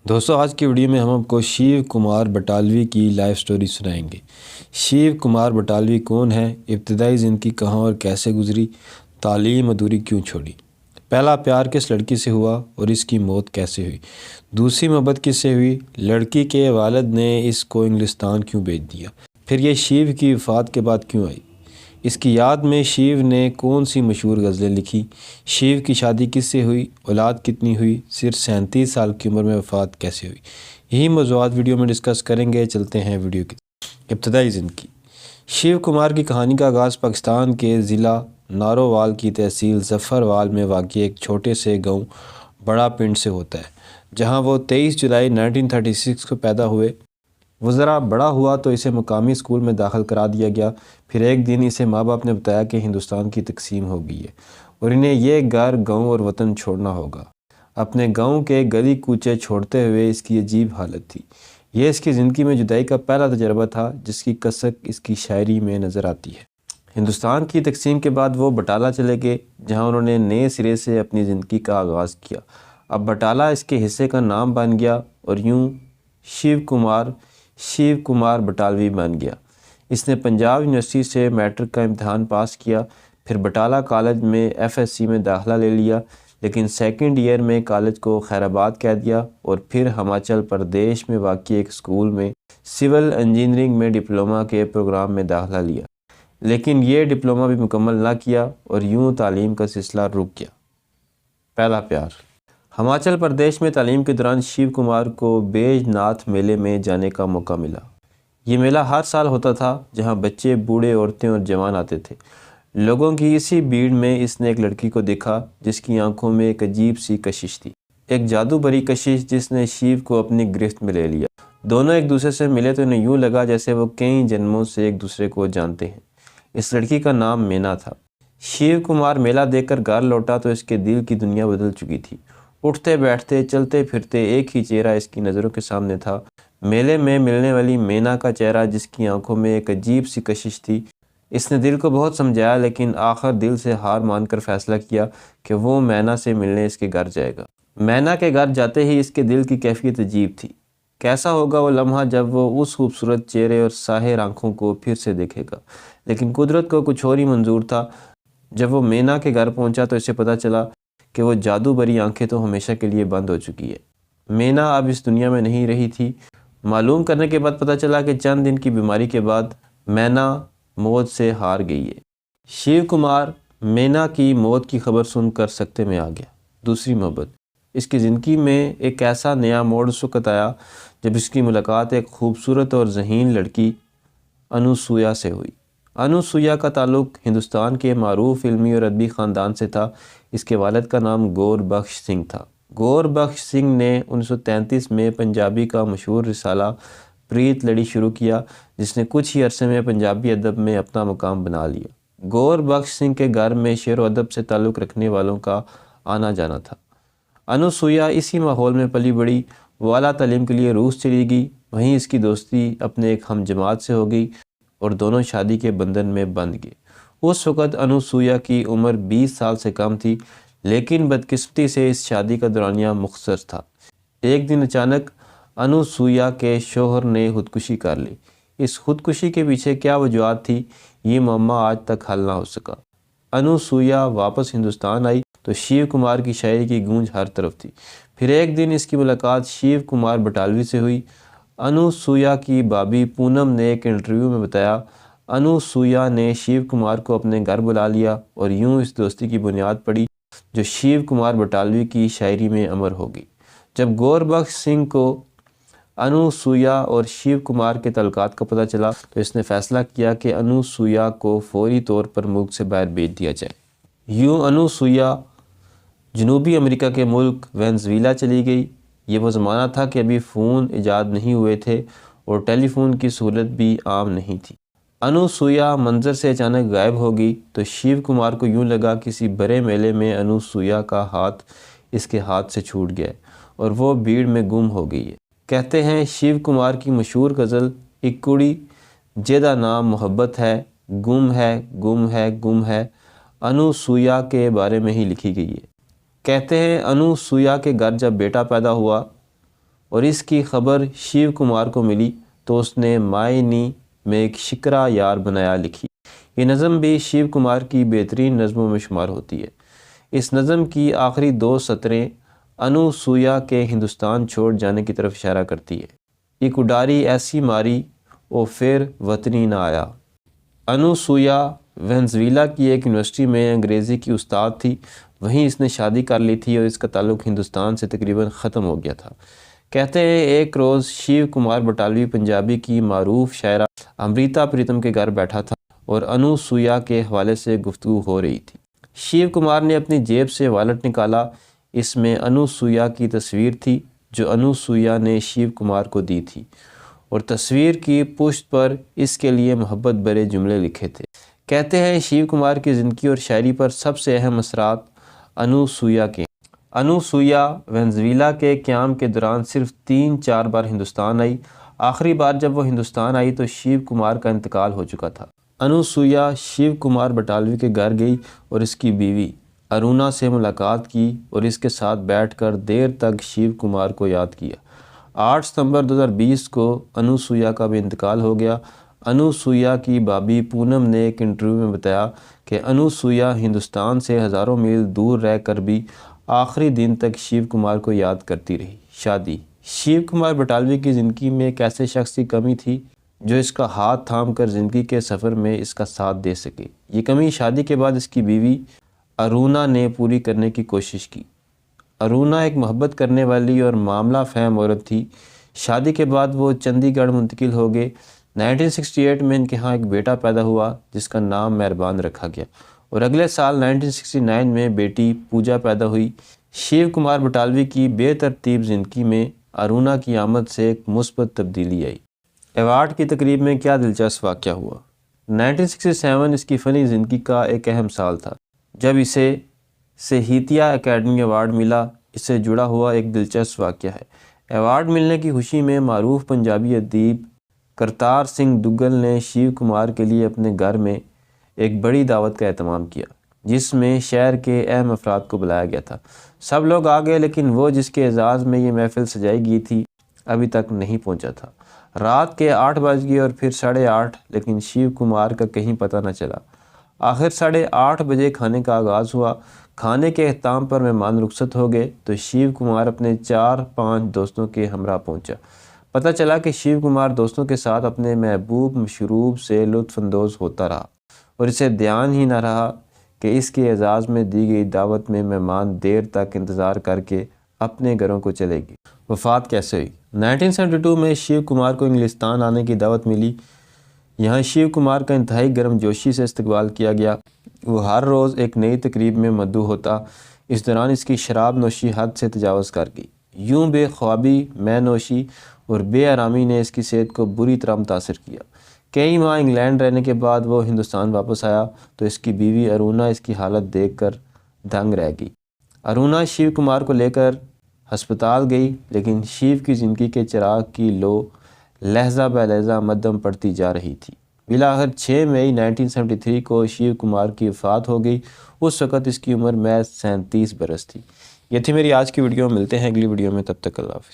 دوستو آج کی ویڈیو میں ہم آپ کو شیو کمار بٹالوی کی لائف سٹوری سنائیں گے۔ شیو کمار بٹالوی کون ہے؟ ابتدائی زندگی کہاں اور کیسے گزری؟ تعلیم ادھوری کیوں چھوڑی؟ پہلا پیار کس لڑکی سے ہوا اور اس کی موت کیسے ہوئی؟ دوسری محبت کس سے ہوئی؟ لڑکی کے والد نے اس کو انگلستان کیوں بھیج دیا؟ پھر یہ شیو کی وفات کے بعد کیوں آئی؟ اس کی یاد میں شیو نے کون سی مشہور غزلیں لکھی؟ شیو کی شادی کس سے ہوئی؟ اولاد کتنی ہوئی؟ صرف 37 سال کی عمر میں وفات کیسے ہوئی؟ یہی موضوعات ویڈیو میں ڈسکس کریں گے۔ چلتے ہیں ویڈیو کی ابتدائی زندگی۔ شیو کمار کی کہانی کا آغاز پاکستان کے ضلع نارووال کی تحصیل ظفروال میں واقع ایک چھوٹے سے گاؤں بڑا پنڈ سے ہوتا ہے، جہاں وہ 23 جولائی 1936 کو پیدا ہوئے۔ وہ ذرا بڑا ہوا تو اسے مقامی اسکول میں داخل کرا دیا گیا۔ پھر ایک دن اسے ماں باپ نے بتایا کہ ہندوستان کی تقسیم ہو گئی ہے اور انہیں یہ گھر، گاؤں اور وطن چھوڑنا ہوگا۔ اپنے گاؤں کے گلی کوچے چھوڑتے ہوئے اس کی عجیب حالت تھی۔ یہ اس کی زندگی میں جدائی کا پہلا تجربہ تھا، جس کی کسک اس کی شاعری میں نظر آتی ہے۔ ہندوستان کی تقسیم کے بعد وہ بٹالہ چلے گئے، جہاں انہوں نے نئے سرے سے اپنی زندگی کا آغاز کیا۔ اب بٹالہ اس کے حصے کا نام بن گیا اور یوں شیو کمار بٹالوی بن گیا۔ اس نے پنجاب یونیورسٹی سے میٹرک کا امتحان پاس کیا، پھر بٹالہ کالج میں FSc میں داخلہ لے لیا، لیکن سیکنڈ ایئر میں کالج کو خیر آباد کہہ دیا اور پھر ہماچل پردیش میں واقع ایک اسکول میں سول انجینئرنگ میں ڈپلومہ کے پروگرام میں داخلہ لیا، لیکن یہ ڈپلومہ بھی مکمل نہ کیا اور یوں تعلیم کا سلسلہ رک گیا۔ پہلا پیار۔ ہماچل پردیش میں تعلیم کے دوران شیو کمار کو بیج ناتھ میلے میں جانے کا موقع ملا۔ یہ میلہ ہر سال ہوتا تھا، جہاں بچے، بوڑھے، عورتیں اور جوان آتے تھے۔ لوگوں کی اسی بھیڑ میں اس نے ایک لڑکی کو دیکھا جس کی آنکھوں میں ایک عجیب سی کشش تھی، ایک جادو بھری کشش جس نے شیو کو اپنی گرفت میں لے لیا۔ دونوں ایک دوسرے سے ملے تو انہیں یوں لگا جیسے وہ کئی جنموں سے ایک دوسرے کو جانتے ہیں۔ اس لڑکی کا نام مینا تھا۔ شیو کمار میلہ دیکھ کر گھر لوٹا تو اس کے دل کی دنیا بدل چکی تھی۔ اٹھتے بیٹھتے، چلتے پھرتے ایک ہی چہرہ اس کی نظروں کے سامنے تھا۔ میلے میں ملنے والی مینا کا چہرہ، جس کی آنکھوں میں ایک عجیب سی کشش تھی۔ اس نے دل کو بہت سمجھایا، لیکن آخر دل سے ہار مان کر فیصلہ کیا کہ وہ مینا سے ملنے اس کے گھر جائے گا۔ مینا کے گھر جاتے ہی اس کے دل کی کیفیت عجیب تھی۔ کیسا ہوگا وہ لمحہ جب وہ اس خوبصورت چہرے اور ساحر آنکھوں کو پھر سے دیکھے گا؟ لیکن قدرت کو کچھ اور ہی منظور تھا۔ جب وہ مینا کے گھر پہنچا تو اسے پتہ چلا کہ وہ جادو بھری آنکھیں تو ہمیشہ کے لیے بند ہو چکی ہے۔ مینا اب اس دنیا میں نہیں رہی تھی۔ معلوم کرنے کے بعد پتہ چلا کہ چند دن کی بیماری کے بعد مینا موت سے ہار گئی ہے۔ شیو کمار مینا کی موت کی خبر سن کر سکتے میں آ گیا۔ دوسری محبت۔ اس کی زندگی میں ایک ایسا نیا موڑ اس وقت آیا جب اس کی ملاقات ایک خوبصورت اور ذہین لڑکی انوسویا سے ہوئی۔ انوسویا کا تعلق ہندوستان کے معروف علمی اور ادبی خاندان سے تھا۔ اس کے والد کا نام گور بخش سنگھ تھا۔ گور بخش سنگھ نے 1933 میں پنجابی کا مشہور رسالہ پریت لڑی شروع کیا، جس نے کچھ ہی عرصے میں پنجابی ادب میں اپنا مقام بنا لیا۔ گور بخش سنگھ کے گھر میں شعر و ادب سے تعلق رکھنے والوں کا آنا جانا تھا۔ انوسویا اسی ماحول میں پلی بڑھی۔ وہ اعلیٰ تعلیم کے لیے روس چلی گئی، وہیں اس کی دوستی اپنے ایک ہم جماعت سے ہو گئی اور دونوں شادی کے بندھن میں بندھ گئے۔ اس وقت انوسویا کی عمر 20 سال سے کم تھی، لیکن بدقسمتی سے اس شادی کا دورانیہ مختصر تھا۔ ایک دن اچانک انوسویا کے شوہر نے خودکشی کر لی۔ اس خودکشی کے پیچھے کیا وجوہات تھی، یہ معمہ آج تک حل نہ ہو سکا۔ انوسویا واپس ہندوستان آئی تو شیو کمار کی شاعری کی گونج ہر طرف تھی۔ پھر ایک دن اس کی ملاقات شیو کمار بٹالوی سے ہوئی۔ انوسویا کی بھابھی پونم نے ایک انٹرویو میں بتایا، انوسویا نے شیو کمار کو اپنے گھر بلا لیا اور یوں اس دوستی کی بنیاد پڑی جو شیو کمار بٹالوی کی شاعری میں امر ہوگی۔ جب گور بخش سنگھ کو انوسویا اور شیو کمار کے تعلقات کا پتہ چلا تو اس نے فیصلہ کیا کہ انوسویا کو فوری طور پر ملک سے باہر بھیج دیا جائے۔ یوں انوسویا جنوبی امریکہ کے ملک وینزویلا چلی گئی۔ یہ وہ زمانہ تھا کہ ابھی فون ایجاد نہیں ہوئے تھے اور ٹیلی فون کی سہولت بھی عام نہیں تھی۔ انوسویا منظر سے اچانک غائب ہو گئی تو شیو کمار کو یوں لگا کسی بڑے میلے میں انوسویا کا ہاتھ اس کے ہاتھ سے چھوٹ گیا اور وہ بھیڑ میں گم ہو گئی ہے۔ کہتے ہیں شیو کمار کی مشہور غزل ایک کڑی جیدا نام محبت ہے، گم ہے گم ہے گم ہے، انوسویا کے بارے میں ہی لکھی گئی ہے۔ کہتے ہیں انوسویا کے گھر جب بیٹا پیدا ہوا اور اس کی خبر شیو کمار کو ملی تو اس نے مائے نی میں ایک شکرا یار بنایا لکھی۔ یہ نظم بھی شیو کمار کی بہترین نظموں میں شمار ہوتی ہے۔ اس نظم کی آخری 2 سطریں انوسویا کے ہندوستان چھوڑ جانے کی طرف اشارہ کرتی ہے۔ ایک اڈاری ایسی ماری او پھر وطنی نہ آیا۔ انوسویا وینزویلا کی ایک یونیورسٹی میں انگریزی کی استاد تھی، وہیں اس نے شادی کر لی تھی اور اس کا تعلق ہندوستان سے تقریباً ختم ہو گیا تھا۔ کہتے ہیں ایک روز شیو کمار بٹالوی پنجابی کی معروف شاعرہ امریتا پریتم کے گھر بیٹھا تھا اور انوسویا کے حوالے سے گفتگو ہو رہی تھی۔ شیو کمار نے اپنی جیب سے والٹ نکالا، اس میں انوسویا کی تصویر تھی جو انوسویا نے شیو کمار کو دی تھی، اور تصویر کی پشت پر اس کے لیے محبت بھرے جملے لکھے تھے۔ کہتے ہیں شیو کمار کی زندگی اور شاعری پر سب سے اہم اثرات انوسویا کے ہیں۔ انوسویا وینزویلا کے قیام کے دوران صرف 3-4 بار ہندوستان آئی۔ آخری بار جب وہ ہندوستان آئی تو شیو کمار کا انتقال ہو چکا تھا۔ انوسویا شیو کمار بٹالوی کے گھر گئی اور اس کی بیوی ارونا سے ملاقات کی اور اس کے ساتھ بیٹھ کر دیر تک شیو کمار کو یاد کیا۔ 8 ستمبر 2020 کو انوسویا کا بھی انتقال ہو گیا۔ انوسویا کی بابی پونم نے ایک انٹرویو میں بتایا کہ انوسویا ہندوستان سے ہزاروں میل دور رہ کر بھی آخری دن تک شیو کمار کو یاد کرتی رہی۔ شادی شیو کمار بٹالوی کی زندگی میں ایک ایسے شخص کی کمی تھی جو اس کا ہاتھ تھام کر زندگی کے سفر میں اس کا ساتھ دے سکے۔ یہ کمی شادی کے بعد اس کی بیوی ارونا نے پوری کرنے کی کوشش کی۔ ارونا ایک محبت کرنے والی اور معاملہ فہم عورت تھی۔ شادی کے بعد وہ چندی گڑھ منتقل ہو گئے۔ 1968 میں ان کے ہاں ایک بیٹا پیدا ہوا جس کا نام مہربان رکھا گیا، اور اگلے سال 1969 میں بیٹی پوجا پیدا ہوئی۔ شیو کمار بٹالوی کی بے ترتیب زندگی میں ارونا کی آمد سے ایک مثبت تبدیلی آئی۔ ایوارڈ کی تقریب میں کیا دلچسپ واقعہ ہوا۔ 1967 اس کی فنی زندگی کا ایک اہم سال تھا جب اسے سہیتیا اکیڈمی ایوارڈ ملا۔ اس سے جڑا ہوا ایک دلچسپ واقعہ ہے۔ ایوارڈ ملنے کی خوشی میں معروف پنجابی ادیب کرتار سنگھ دگل نے شیو کمار کے لیے اپنے گھر میں ایک بڑی دعوت کا اہتمام کیا جس میں شہر کے اہم افراد کو بلایا گیا تھا۔ سب لوگ آ گئے لیکن وہ جس کے اعزاز میں یہ محفل سجائی گئی تھی ابھی تک نہیں پہنچا تھا۔ رات کے 8 بج گئے اور پھر 8:30 لیکن شیو کمار کا کہیں پتہ نہ چلا۔ آخر 8:30 بجے کھانے کا آغاز ہوا۔ کھانے کے اختتام پر مہمان رخصت ہو گئے تو شیو کمار اپنے 4-5 دوستوں کے ہمراہ پہنچا۔ پتہ چلا کہ شیو کمار دوستوں کے ساتھ اپنے محبوب مشروب سے لطف اندوز ہوتا رہا اور اسے دھیان ہی نہ رہا کہ اس کے اعزاز میں دی گئی دعوت میں مہمان دیر تک انتظار کر کے اپنے گھروں کو چلے گئے۔ وفات کیسے ہوئی؟ 1972 میں شیو کمار کو انگلستان آنے کی دعوت ملی۔ یہاں شیو کمار کا انتہائی گرم جوشی سے استقبال کیا گیا۔ وہ ہر روز ایک نئی تقریب میں مدعو ہوتا۔ اس دوران اس کی شراب نوشی حد سے تجاوز کر گئی۔ یوں بے خوابی، مے نوشی اور بے آرامی نے اس کی صحت کو بری طرح متاثر کیا۔ کئی ماہ انگلینڈ رہنے کے بعد وہ ہندوستان واپس آیا تو اس کی بیوی ارونا اس کی حالت دیکھ کر دنگ رہ گئی۔ ارونا شیو کمار کو لے کر ہسپتال گئی لیکن شیو کی زندگی کے چراغ کی لو لہجہ بہ لہجہ مدھم پڑتی جا رہی تھی۔ بالآخر 6 مئی 1973 کو شیو کمار کی وفات ہو گئی۔ اس وقت اس کی عمر محض 37 برس تھی۔ یہ تھی میری آج کی ویڈیو، ملتے ہیں اگلی ویڈیو میں، تب تک اللہ حافظ۔